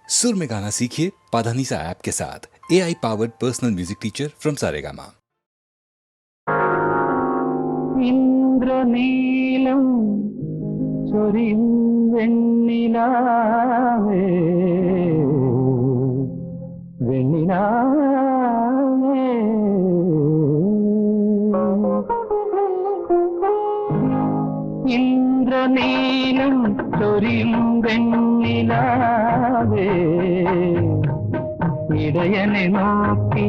सुर में गाना सीखिए पाधानीसा ऐप के साथ। AI powered personal music teacher from Saregama. ഇന്ദ്രനീലം ചൊരിയും വെണ്ണിലാവേ വെണ്ണിലാവേ ഇന്ദ്രനീലം ചൊരിയും വെണ്ണിലാവേ ഇടയനെ നോക്കി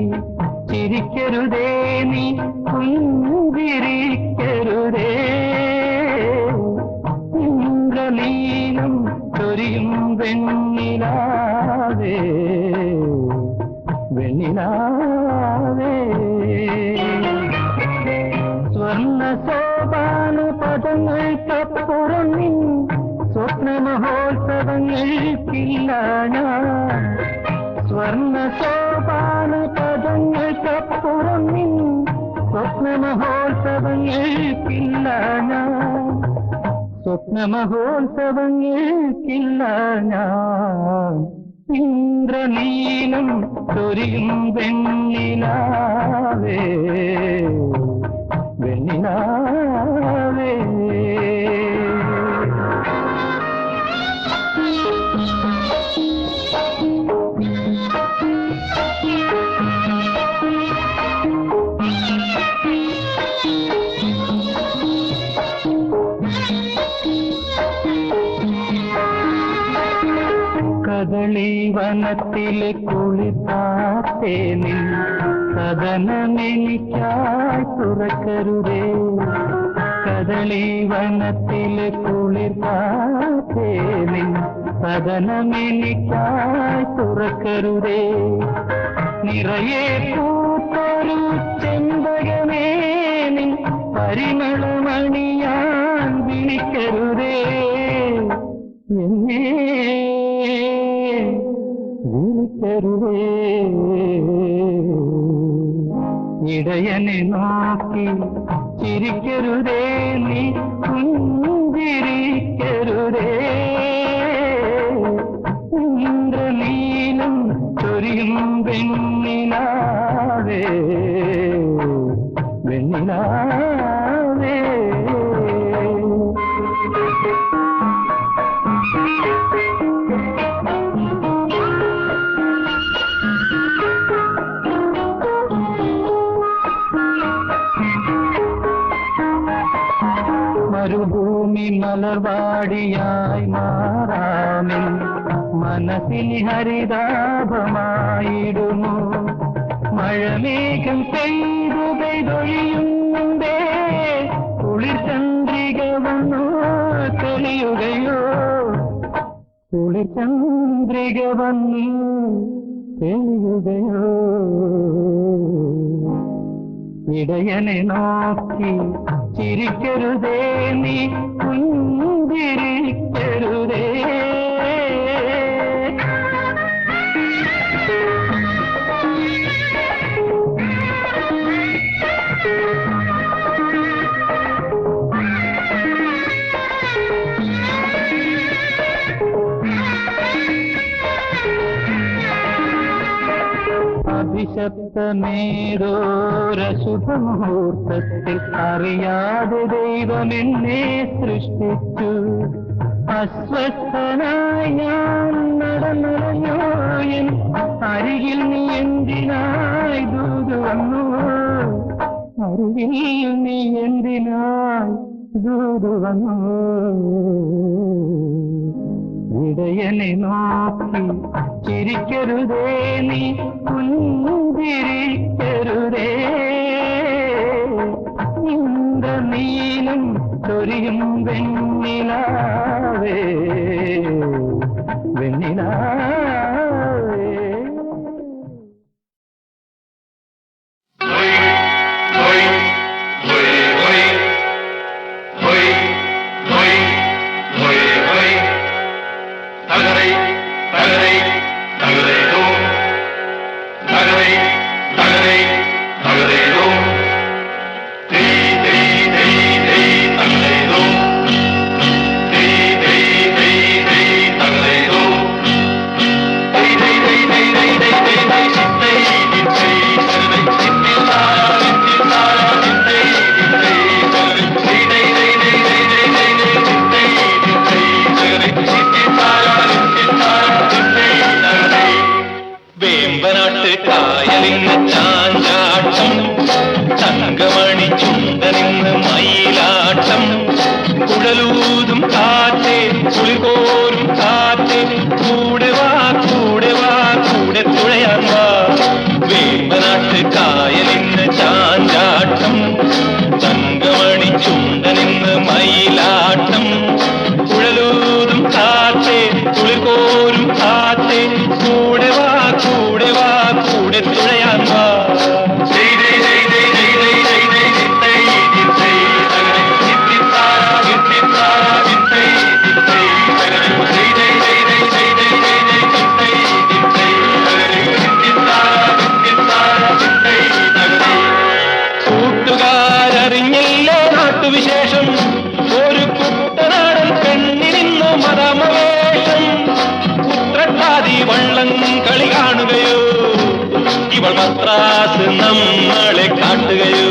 ചിരിക്കരുതേ നീ പുഞ്ചിരിക്കരുതേ ഇന്ദ്രനീലം ചൊരിയും വെണ്ണിലാവേ വെണ്ണിലാവേ സ്വർണ്ണ സോപാന പദങ്ങൾക്കപ്പുറം സ്വപ്ന മഹോത്സവങ്ങൾക്കില്ല ഞാൻ സ്വർണ്ണ സോപാന പദങ്ങൾക്കപ്പുറം സ്വപ്ന മഹോത്സവങ്ങൾക്കില്ല ഞാൻ സ്വപ്ന മഹോത്സവങ്ങൾക്കില്ല ഞാൻ ഇന്ദ്രനീലം ചൊരിയും വെണ്ണിലാവേ വെണ്ണിലാവേ കദളി വനത്തിലെ കുളിർത്താത്തേ നിൻ സദനമെനിക്കായി തുറക്കരുതേ കദളി വനത്തിലെ കുളിർത്താത്തേ നിൻ സദനമെനിക്കായി തുറക്കരുതേ നിറയെ പൂത്തൊരു ചെമ്പകമേ നിൻ പരിമളമണിയാൻ വിളിക്കരുതേ എന്നെ വിളിക്കരുതേ ഇടയനെ നോക്കി ചിരിക്കരുതേ നീ പുഞ്ചിരിക്കരുതേ ഇന്ദ്രനീലം ചൊരിയും വെണ്ണിലാവേ വെണ്ണിലാവേ മരുഭൂമി മലർവാടിയായി മാറാമിൽ മനസ്സിൽ ഹരിതാഭമായിടുന്നു മഴമേഘം പെയ്തു പെയ്തൊഴിയുന്നുണ്ടേ കുളിർ ചന്ദ്രിക വന്നു തെളിയുകയോ കുളിർ ചന്ദ്രിക വന്നു തെളിയുകയോ ഇടയനെ നോക്കി ചിരിക്കരുതേ നീ പുഞ്ചിരിക്കരുതേ അഭിശപ്തമേതോരശുഭമുഹൂർത്തത്തിൽ അറിയാതെ ദൈവമെന്നെ സൃഷ്ടിച്ചു അസ്വസ്ഥനായി ഞാൻ നടന്നലഞ്ഞോ എൻ അരികിൽ നീ എന്തിനായി ദൂത് വന്നു അരികിൽ നീ എന്തിനായി ദൂത് വന്നു ഇടയനെ നോക്കി ചിരിക്കരുതേ നീ പുഞ്ചിരിക്കരുതേ ഇന്ദ്രനീലം ചൊരിയും വെണ്ണിലാവേ വെണ്ണിലാവേ കൂടെ തുഴയാൻ വാ. കൂട്ടുകാരറിഞ്ഞില്ലേ നാട്ടുവിശേഷം, ഒരു കുട്ടനാടൻ പെണ്ണിനിന്നു മതമവേഷം. ഉത്രട്ടാതി വള്ളം കളി കാണുകയോ, ഇവൾ മദ്രാസ് നമ്മളെ കാട്ടുകയോ.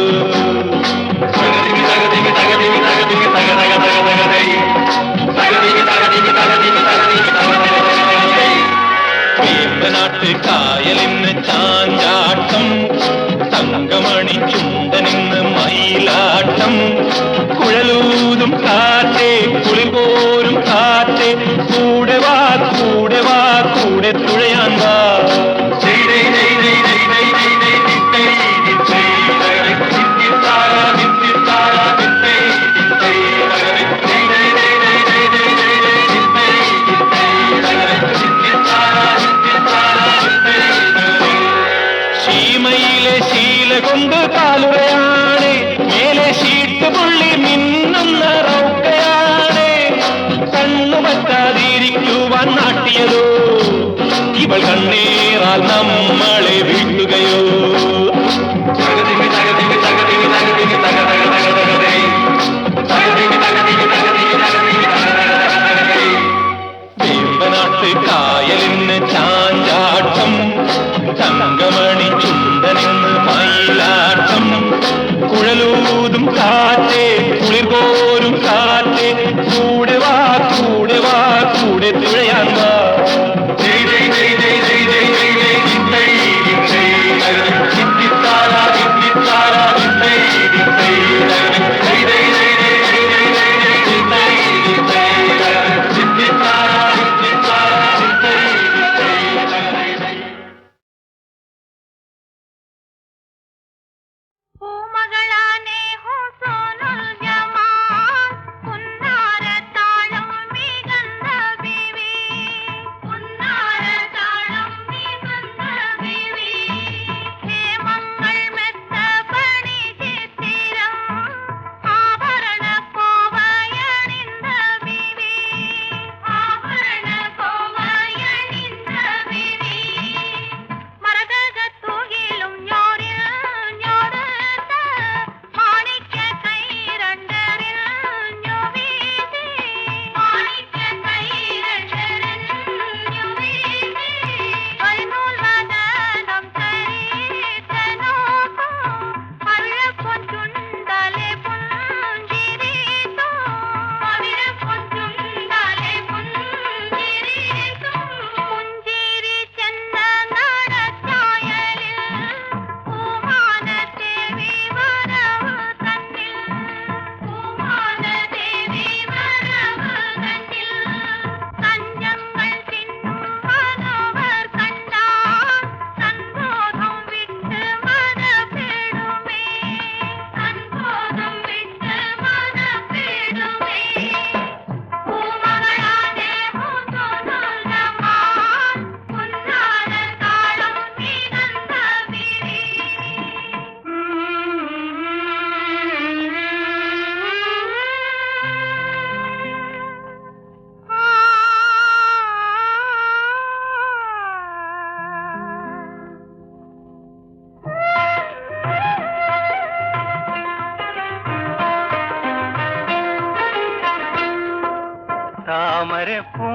വേമ്പനാട്ട് കായലിന് ചാഞ്ചാട്ടം, തങ്കമണി ചുണ്ടനിന്ന് മയിലാട്ടം. കുഴലൂതും കാറ്റേ കുളിർ പോരും കാറ്റേ, കൂടെ വാ കൂടെ വാ കൂടെ തുഴയാൻ വാ. ശീമയിലെ ശീല കൊണ്ട് കാലുറയാണ്, മേലെ ഷീട്ട് പുള്ളി മിന്നുന്ന റൗക്കയാണ്. കണ്ണു പറ്റാതിരിക്കുവാൻ നാട്ടിയതോ, ഇവൾ കണ്ണീറാൽ നമ്മളെ വീട്ടുകയോ. വേമ്പനാട്ട് കായലിന് ചാഞ്ചാട്ടം, തങ്കമണി ചുണ്ടനിന്ന് മയിലാട്ടം. കുഴലൂതും കാറ്റേ കുളിർ പോരും കാറ്റേ, കൂടെ വാ കൂടെ വാ കൂടെ തുഴയാൻ വാ.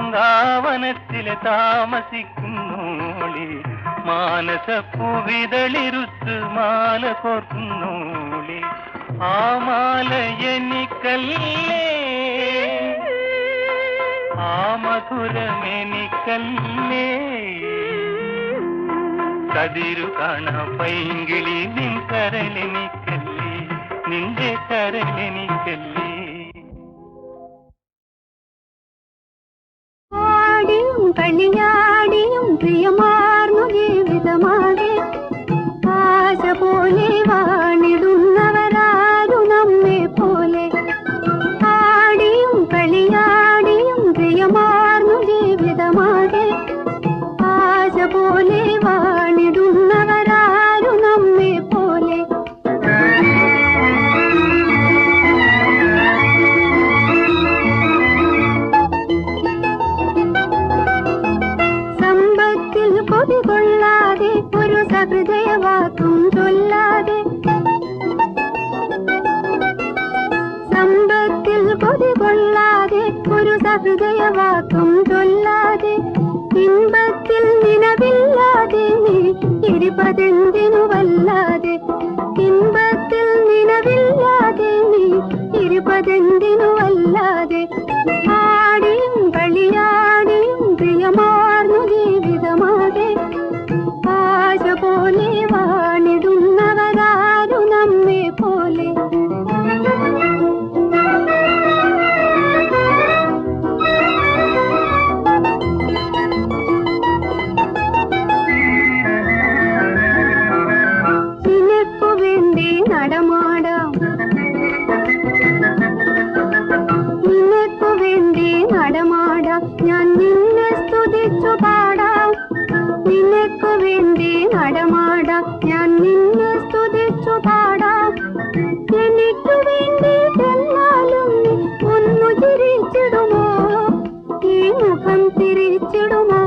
താമരപ്പൂങ്കാവനത്തിലെ താമസിക്കുന്നോളി, മാനസപ്പൂവിതളിരുത്ത് മാല കോർക്കുന്നോളി. ആ മാല എനിക്കല്ലേ, ആ മധുരമെനിക്കല്ലേ. കതിരു കാണ പൈങ്കിളി നിൻ കരലെനിക്കല്ലേ, നിന്റെ കരലെനിക്കല്ലേ. കളിയാടിയും പ്രിയമാർന്നു ജീവിതമാകെ, ആശ പോലെ വാണിടുന്നവരാരു നമ്മെ പോലെ. ആടിയും കളിയാടിയും പ്രിയമാർന്നു ജീവിതമാകെ, ആശ പോലെ വാണിടുന്നവരാ ഇരിപ്പതെന്തിനുവല്ലാതെ ഇൻപത്തിൽ നിലവില്ലാതെ നീ ഇരിപ്പതെന്തിനുവല്ലാതെ ആടിയും കളിയാടിയും പ്രിയമാർന്നു ജീവിതമാകെ ആശ പോലെ വാണിടുന്നവരാരു നമ്മെ പോലെ നിനക്കു വേണ്ടി നടമാടാം നിനക്കു വേണ്ടി നടമാടാം ഞാൻ നിന്നെ സ്തുതിച്ചു പാടാം നിനക്കു വേണ്ടി നടമാടാം ഞാൻ നിന്നെ സ്തുതിച്ചു പാടാം എനിക്കു വേണ്ടി എന്നാലും നീ ഒന്നു ചിരിച്ചിടുമോ ഈ മുഖം തിരിച്ചിടുമോ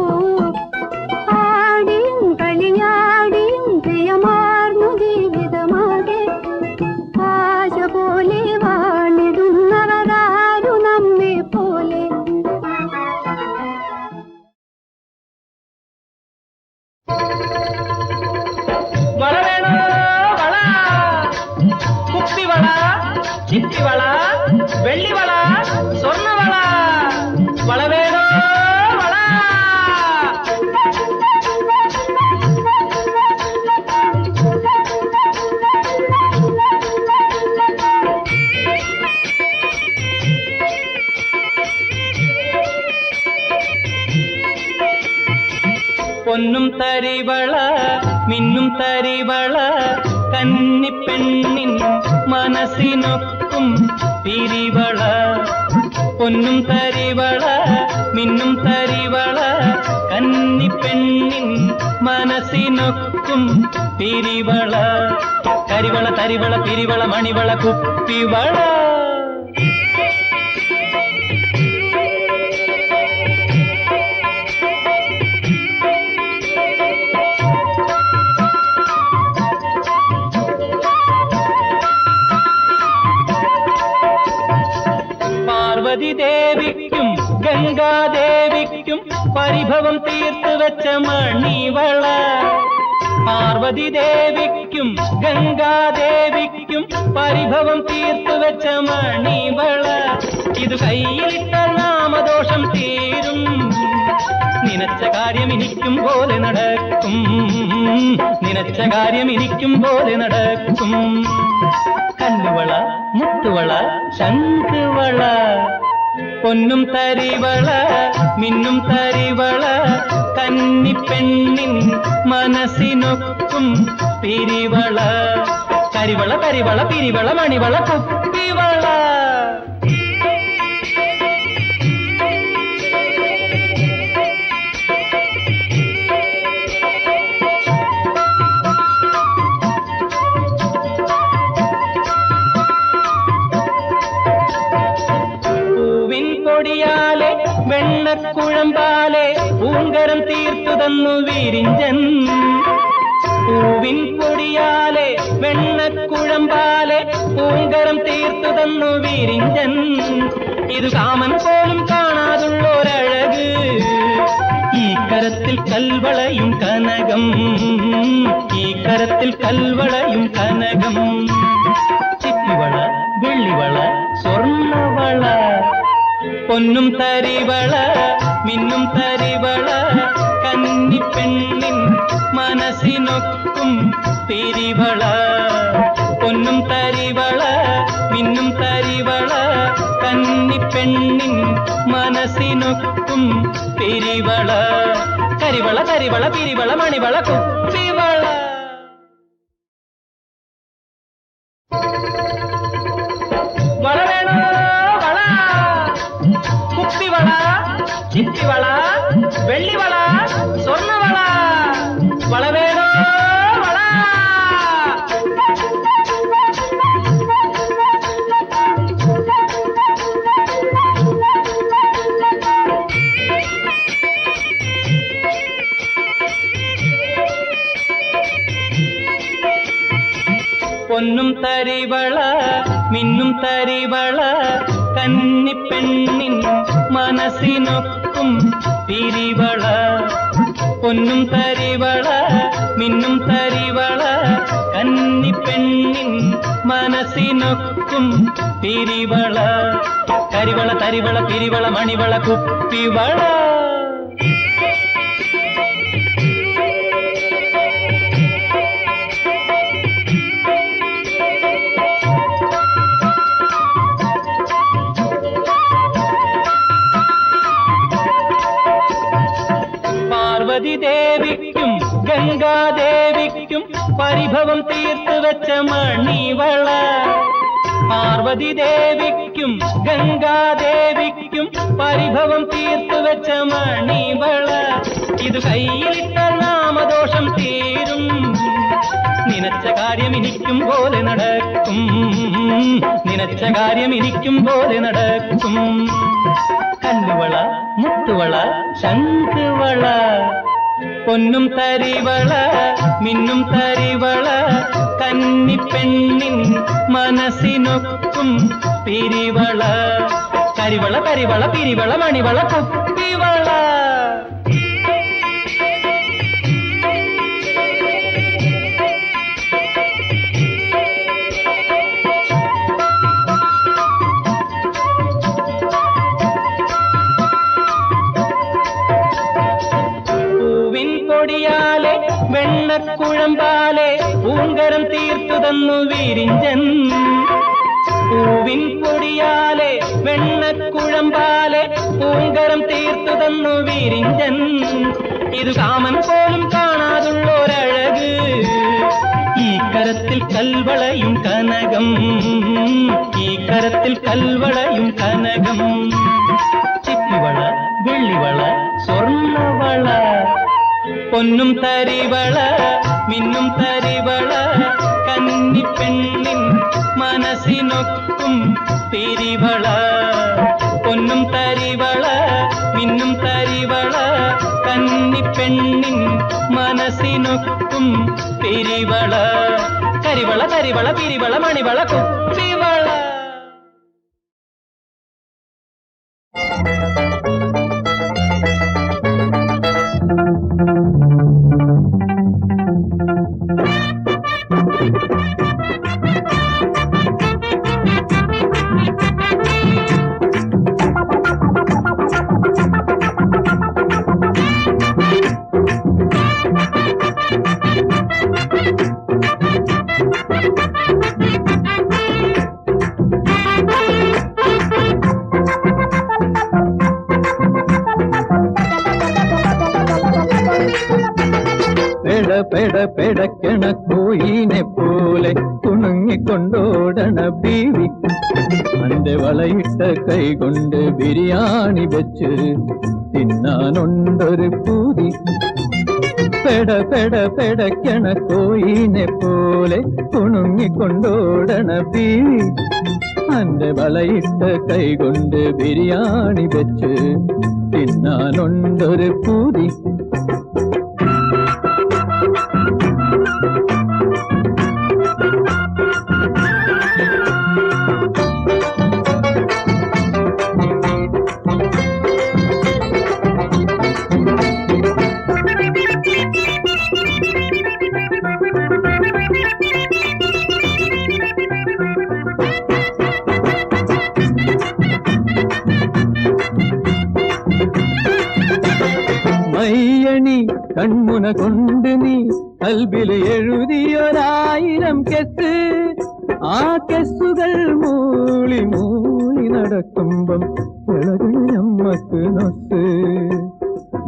ആടിയും കളിയാടിയും പ്രിയമാർന്നു ജീവിതമാകെ ആശ പോലെ വാണിടുന്നവരാരു നമ്മെ പോലെ വള വേണോ വള, കുപ്പിവള, ചിപ്പിവള, വെള്ളിവള, സ്വർണ്ണവള. വള വേണോ വള. പൊന്നും തരിവള മിന്നും തരിവള കന്നിപ്പെണ്ണിൻ മനസ്സിനൊക്കും പിരിവള. പൊന്നും തരിവള മിന്നും തരിവള കന്നിപ്പെണ്ണിൻ മനസ്സിനൊക്കും പിരിവള. കരിവള തരിവള പിരിവള മണിവള കുപ്പിവള. പാർവതി ദേവിക്കും ഗംഗാദേവിക്കും പരിഭവം തീർത്തു വെച്ച മണിവള. പാർവതി ദേവിക്കും ഗംഗാദേവിക്കും പരിഭവം തീർത്തു വെച്ച മണിവള. ഇത് കയ്യിലിട്ട നാമദോഷം തീരും, നിനച്ച കാര്യം എനിക്കും പോലെ നടക്കും, നിനച്ച കാര്യം എനിക്കും പോലെ നടക്കും. കല്ലുവള മുത്തുവള ശംഖുവള. പൊന്നും തരിവള മിന്നും തരിവള കന്നിപ്പെണ്ണിൻ മനസ്സിനൊക്കും പിരിവള. കരിവള കരിവള പിരിവള മണിവള കുപ്പിവള. പൊടിയാലെ വെണ്ണക്കുഴമ്പാലെ പൂങ്കരം തീർത്തു തന്നു വിരിഞ്ചൻ. പൂവിൻ പൊടിയാലെ വെണ്ണക്കുഴമ്പാലെ പൂങ്കരം തീർത്തു തന്നു വിരിഞ്ചൻ. ഇത് കാമൻ പോലും കാണാതുള്ളൊരഴക്, ഈ കരത്തിൽ കൽവളയും കനകം, ഈ കരത്തിൽ കൽവളയും കനകം. ചിപ്പിവള വെള്ളിവള സ്വർണ്ണവള. പൊന്നും തരിവള മിന്നും തരിവള കന്നിപ്പെണ്ണിൻ മനസ്സിനൊക്കും പിരിവള. പൊന്നും തരിവള മിന്നും തരിവള കന്നിപ്പെണ്ണിൻ മനസ്സിനൊക്കും പിരിവള. കരിവള കരിവള പിരിവള മണിവള കുപ്പിവള. വള വേണോ വള, കുപ്പിവള, ചിപ്പിവള, വെള്ളിവള, സ്വർണ്ണവള. വള വേണോ വള. പൊന്നും തരിവള മിന്നും തരിവള കന്നിപ്പെണ്ണിൻ മനസ്സിനൊക്കും പിരിവള. പൊന്നും തരിവള മിന്നും തരിവള കന്നിപ്പെണ്ണിൻ മനസ്സിനൊക്കും തിരിവള കരിവള തരിവള പിരിവള മണിവള കുപ്പിവള പാർവതി ദേവിക്കും ഗംഗാദേവിക്കും പരിഭവം തീർത്തു വെച്ച മണിവള പാർവതി ദേവിക്കും ഗംഗാദേവിക്കും പരിഭവം തീർത്തു വെച്ച മണിവള ഇത് കയ്യിലിട്ട നാമദോഷം തീരും നിനച്ച കാര്യം എനിക്കും പോലെ നടക്കും നിനച്ച കാര്യം എനിക്കും പോലെ നടക്കും കല്ലുവള മുത്തുവള ശംഖുവള പൊന്നും തരിവള മിന്നും തരിവള കന്നിപ്പെണ്ണിൻ മനസ്സിനൊക്കും പിരിവള കരിവള കരിവള പിരിവള മണിവള കുപ്പിവള ൊടിയാലെ വെണ്ണക്കുഴമ്പാലെ പൂങ്കരം തീർത്തു തന്നു വിരിഞ്ചൻ പൂവിൻ പൊടിയാലെ വെണ്ണക്കുഴമ്പാലെ പൂങ്കരം തീർത്തു തന്നു വിരിഞ്ചൻ ഇത് കാമൻ പോലും കാണാതുള്ളൊരഴക് ഈ കരത്തിൽ കൽവളയും കനകം ഈ കരത്തിൽ കൽവളയും കനകം ചിപ്പിവള വെള്ളിവള സ്വർണ്ണവള പൊന്നും തരിവള മിന്നും തരിവള കന്നിപ്പെണ്ണിൻ മനസ്സിനൊക്കും തിരിവള പൊന്നും തരിവള മിന്നും തരിവള കന്നിപ്പെണ്ണിൻ മനസ്സിനൊക്കും തിരിവള കരിവള തരിവള പിരിവള മണിവള കുപ്പിവള പെടക്കണ കോയിനെ പോലെ കുണുങ്ങിക്കൊണ്ടോടണ ബീവി അന്റെ വളയിട്ട കൈകൊണ്ട് ബിരിയാണി വെച്ച് തിന്നാനുണ്ടൊരു പൂതി പെടക്കണ കോയിനെ പോലെ കുണുങ്ങിക്കൊണ്ടോടണ ബീവി അന്റെ വളയിട്ട കൈകൊണ്ട് ബിരിയാണി വെച്ച് തിന്നാനുണ്ടൊരു പൂതി മയ്യണി കൺമുന കൊണ്ട് നീ കൽബിൽ എഴുതിയൊരായിരം കെസ് ആ കെസ്സുകൾ മൂളി മൂളി നടക്കുമ്പം ഇളകണ നമ്മക്ക് നൊസ്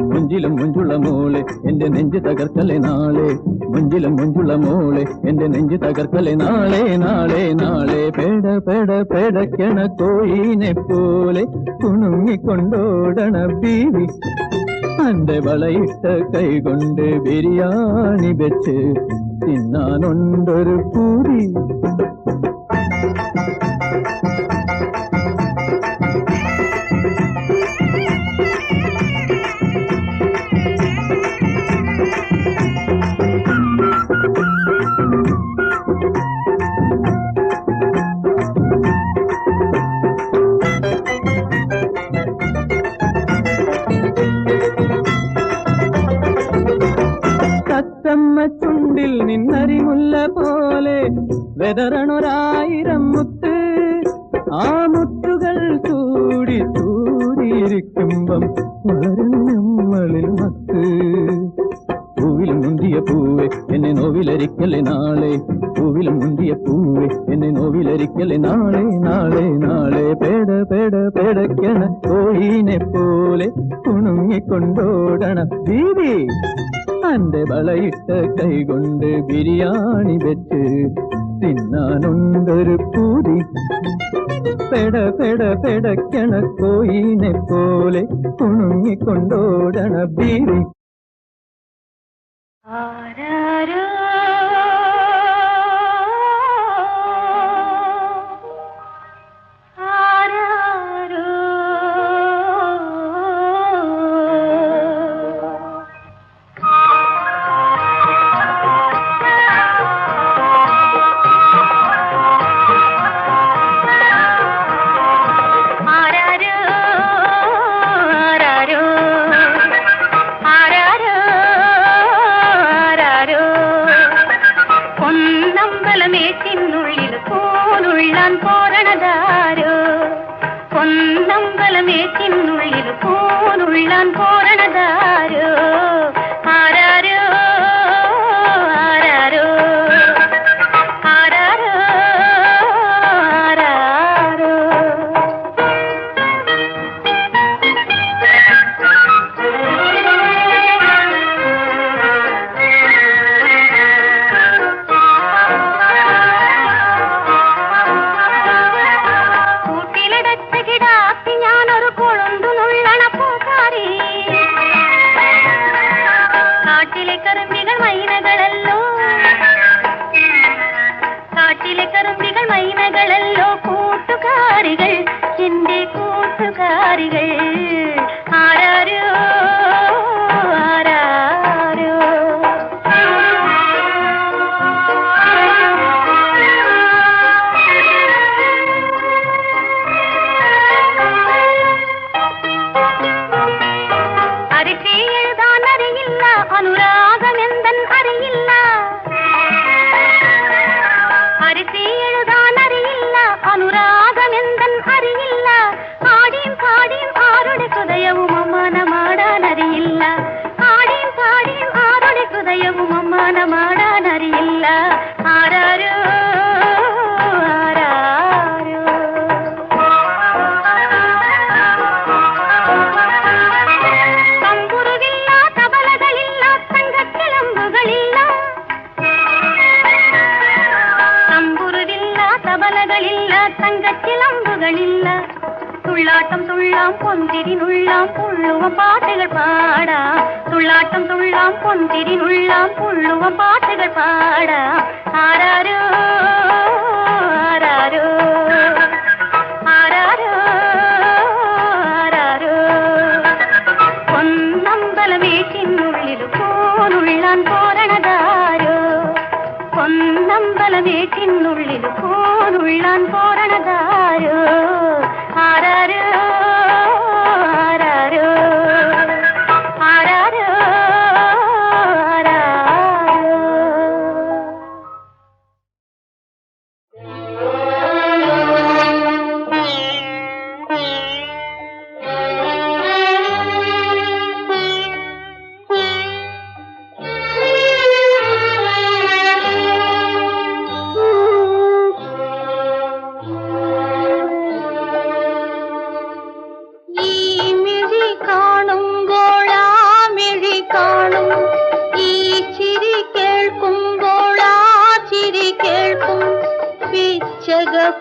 മുഞ്ചിലും മുഞ്ചുള്ള മോളെ എന്റെ നെഞ്ച് തകർക്കലെ നാളെ മുഞ്ചിലും മുഞ്ചുള്ള മോളെ എന്റെ നെഞ്ച് തകർക്കലെ നാളെ നാളെ നാളെ പെടക്കണ കോയിനെ പോലെ കുണുങ്ങിക്കൊണ്ടോടണ ബീവി അന്റെ വളയിട്ട കൈകൊണ്ട് ബിരിയാണി വെച്ച് തിന്നാനുണ്ടൊരു പൂരി വെതറണൊരായിരം മുത്ത്, ആ മുത്തുകൾ ചൂടി ചൂടിയിരിക്കുമ്പം വളരും നമ്മളിൽ മത്ത്. പൂവിലും മുന്തിയ പൂവെ എന്നെ നോവിലരിക്കല്ലേ നാളെ, പൂവിലും മുന്തിയ പൂവെ എന്നെ നോവിലരിക്കല്ലേ നാളെ നാളെ നാളെ. പേട പേട പേടയ്ക്കണ കോഴീനെ പോലെ കുണുങ്ങിക്കൊണ്ടോടണ ദീദി, അന്റെ വളയിട്ട കൈകൊണ്ട് ബിരിയാണി വെച്ച് തിന്നാനുണ്ടൊരു പൂതി. പെട പെട പെടയ്ക്കണ കോഴീനെ പോലെ കുണുങ്ങിക്കൊണ്ടോടണ ബീവി. ആരാരോ ആരാരോ പൊന്നമ്പലമേറ്റിനുള്ളിൽ പോനുള്ളാൻ പോരണതാരോ, പൊന്നമ്പലമേറ്റിനുള്ളിൽ പോനുള്ളാൻ പോരണതാരോ. ആരാരോ ആരാരോ ആരാരോ ആരാരോ. ഞാനൊരു കൊളുന്തു നുള്ളണ പൂക്കാരി, കാട്ടിലെ കറുമ്പികൾ മൈനകളല്ലോ, കാട്ടിലെ കറുമ്പികൾ മൈനകളല്ലോ കൂട്ടുകാരികൾ, എന്റെ കൂട്ടുകാരികൾ. ആരാരോ ആരാരോ അരിശി എഴുതാൻ അറിയില്ല, അനുരാഗമെന്തൻ അറിയില്ല, അരിശി എഴുതാൻ അറിയില്ല, അനുരാഗമെന്തൻ അറിയില്ല. ആടിയും പാടിയും ആരുടെ ഹൃദയവും അമ്മാനമാടാൻ അറിയില്ല, ആടിയും പാടിയും ആരുടെ ഹൃദയവും അമ്മാനമാടാൻ അറിയില്ല. ആരാരോ ആരാരോ തമ്പുരുവില്ല, തബലകളില്ല, തങ്കക്കിളമ്പുകളില്ല, തമ്പുരുവില്ല, തബലകളില്ല, തങ്കക്കിളമ്പുകളില്ല. തുള്ളാട്ടം തുള്ളാം പൊന്തിരിനുള്ളാം പുള്ളുവം പാട്ടുകൾ പാടാം, തുള്ളാട്ടം തുള്ളാം പൊന്തിരിനുള്ളാം പുള്ളുവം പാട്ടുകൾ പാടാം. ആരാരോ ആരാരോ ആരാരോ ആരാരോ. പൊന്നമ്പലമേറ്റിനുള്ളിൽ പോനുള്ളാൻ പോരണതാരോ, പൊന്നമ്പലമേറ്റിനുള്ളിൽ പോനുള്ളാൻ പോരണതാരോ. ആരാരോ ആരാരോ ആരാരോ ആരാരോ.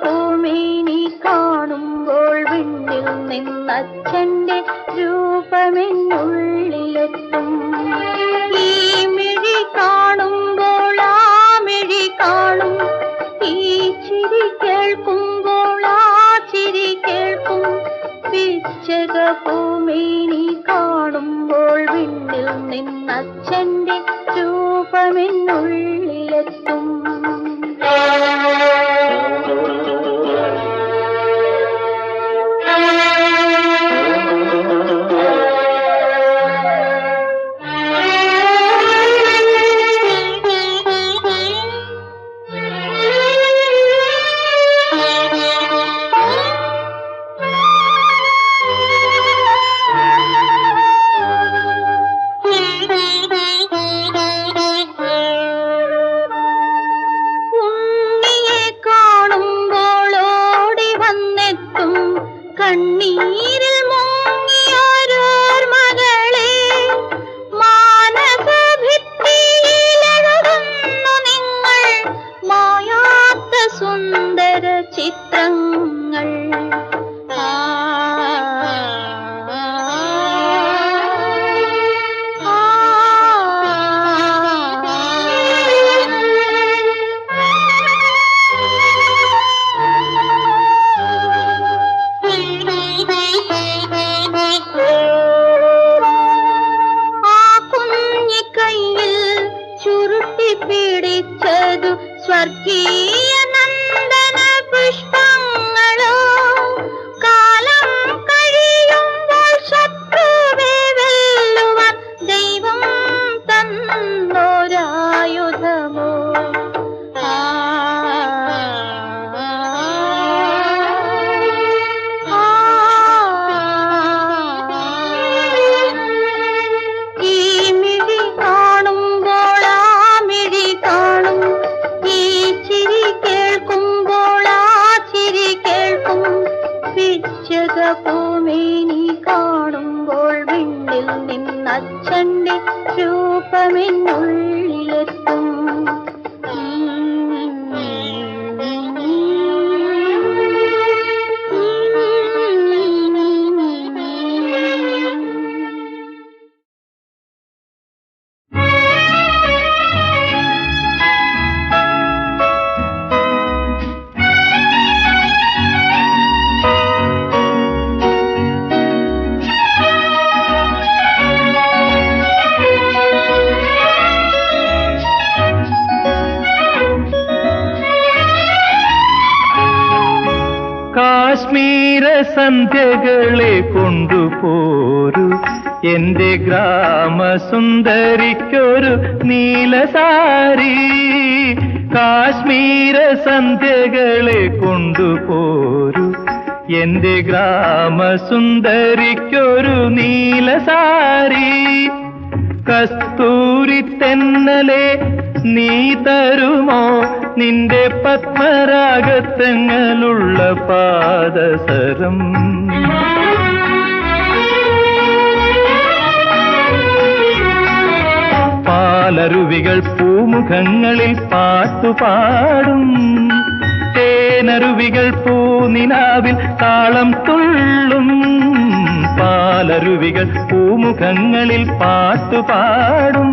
പൂമേനി കാണുമ്പോൾ വിണ്ണിൽ നിന്നച്ഛന്റെ രൂപമെന്നുള്ളിലെത്തും. ഈ മിഴി കാണുമ്പോൾ ആ മിഴി കാണും, ഈ ചിരി കേൾക്കുമ്പോൾ ആ ചിരി കേൾക്കും. പിച്ചക പൂമേനി കാണുമ്പോൾ വിണ്ണിൽ നിന്നച്ഛന്റെ രൂപമെന്നുള്ളിലെത്തും. വർഗീയ നന്ദന പുഷ്പങ്ങളോ കാലം കഴിയുമ്പോൾ ശത്രുവെ വെല്ലുവാൻ ദൈവം തന്നൊരായുധമോ പൂമേനി കാണുമ്പോൾ വിണ്ണിൽ നിന്നച്ഛന്റെ രൂപമെന്നുള്ളിലെത്തും കാശ്മീര സന്ധ്യകളെ കൊണ്ടുപോരു എന്റെ ഗ്രാമസുന്ദരിക്കൊരു നീലസാരി. കാശ്മീര സന്ധ്യകളെ കൊണ്ടുപോരു എന്റെ ഗ്രാമസുന്ദരിക്കൊരു നീലസാരി. കസ്തൂരി തെന്നലെ നീ തരുമോ നിന്റെ പത്മരാഗത്തങ്ങളുള്ള പാദസരം? പാലരുവികൾ പൂമുഖങ്ങളിൽ പാട്ടുപാടും, തേനരുവികൾ പൂനിലാവിൽ താളം തുള്ളും. പാലരുവികൾ പൂമുഖങ്ങളിൽ പാട്ടുപാടും,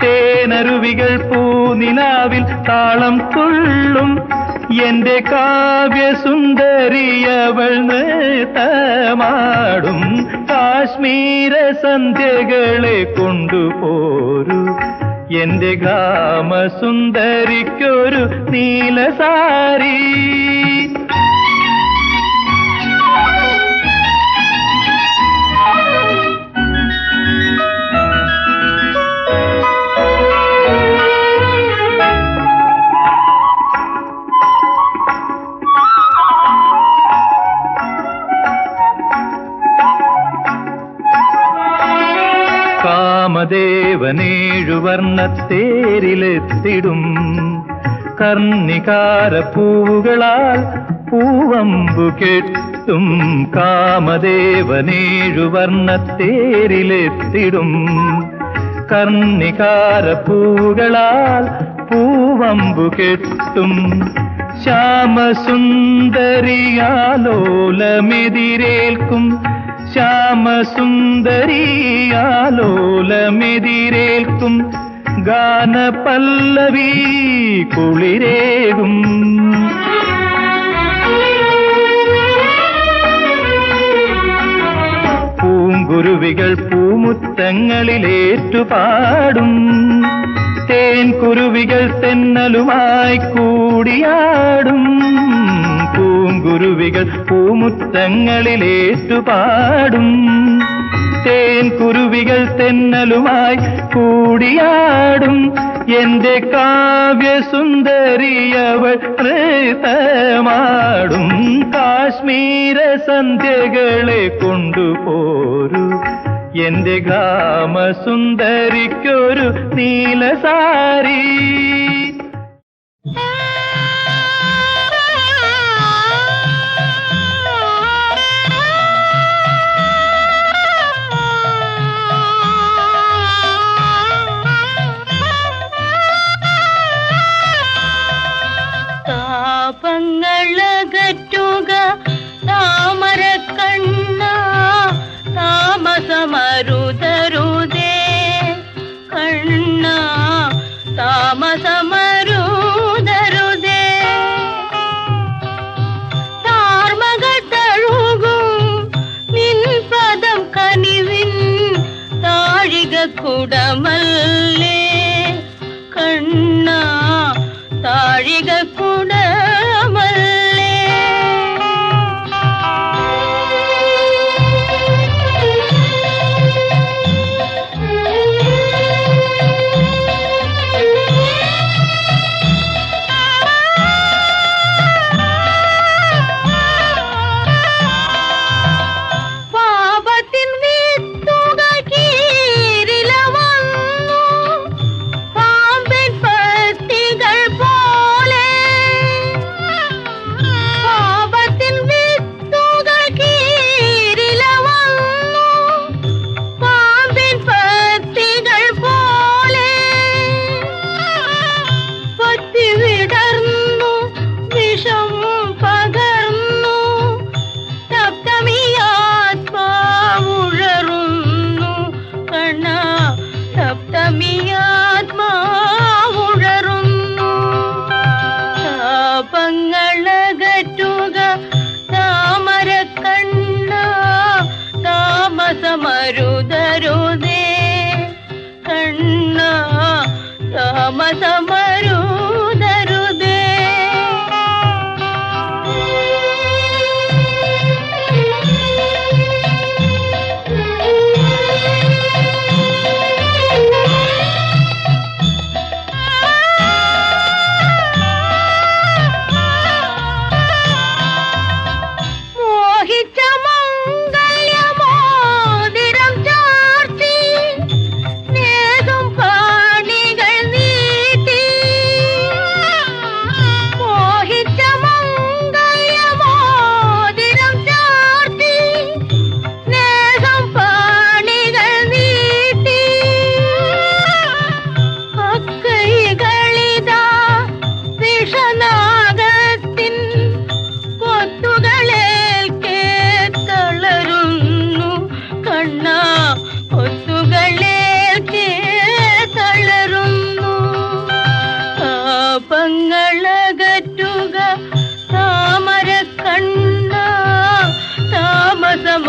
തേനരുവികൾ പൂനിലാവിൽ താളം തുള്ളും. എന്റെ കാവ്യസുന്ദരിയവൾ നൃത്തമാടും. കാശ്മീര സന്ധ്യകളെ കൊണ്ടുപോരു എന്റെ ഗ്രാമസുന്ദരിക്കൊരു നീലസാരി. കാമദേവനേഴു വർണ്ണത്തേരിലെത്തിടും, കർണികാര പൂവുകളാൽ പൂവമ്പു കെട്ടും. കാമദേവനേഴു വർണ്ണത്തേരിലെത്തിടും, കർണികാര പൂവുകളാൽ പൂവമ്പു കെട്ടും. ശ്യാമസുന്ദരിയാലോലമെതിരേൽക്കും, ശ്യാമസുന്ദരിയാലോലമെതിരേൽക്കും. ഗാനപല്ലവി കുളിരേകും. പൂങ്കുരുവികൾ പൂമുറ്റങ്ങളിലേറ്റുപാടും, തേൻകുരുവികൾ തെന്നലുമായി കൂടിയാടും. പൂങ്കുരുവികൾ പൂമുറ്റങ്ങളിലേറ്റുപാടും, തേൻകുരുവികൾ തെന്നലുമായി കൂടിയാടും. എന്റെ കാവ്യസുന്ദരിയവൾ നൃത്തമാടും. കാശ്മീര സന്ധ്യകളെ കൊണ്ടുപോരു എന്റെ ഗ്രാമസുന്ദരിക്കൊരു നീലസാരി. താപങ്ങളകറ്റുക താമരക്കണ്ണ, താമസമരുതരുതേ കണ്ണ, താമസമരുതരുതേ. താർമകൾ തഴുകും നിൻ പദം കനിവിൻ താഴിക കുടമല്ലേ കണ്ണ, താഴിക കുടമല്ലേ. മരുതരുതേ കണ്ണ താമസമരുതരുതേ. പാപങ്ങളകറ്റുക താമരക്കണ്ണ താമസമരുതരുതേ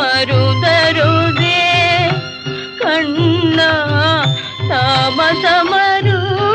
കണ്ണ താമസമരുതരുതേ.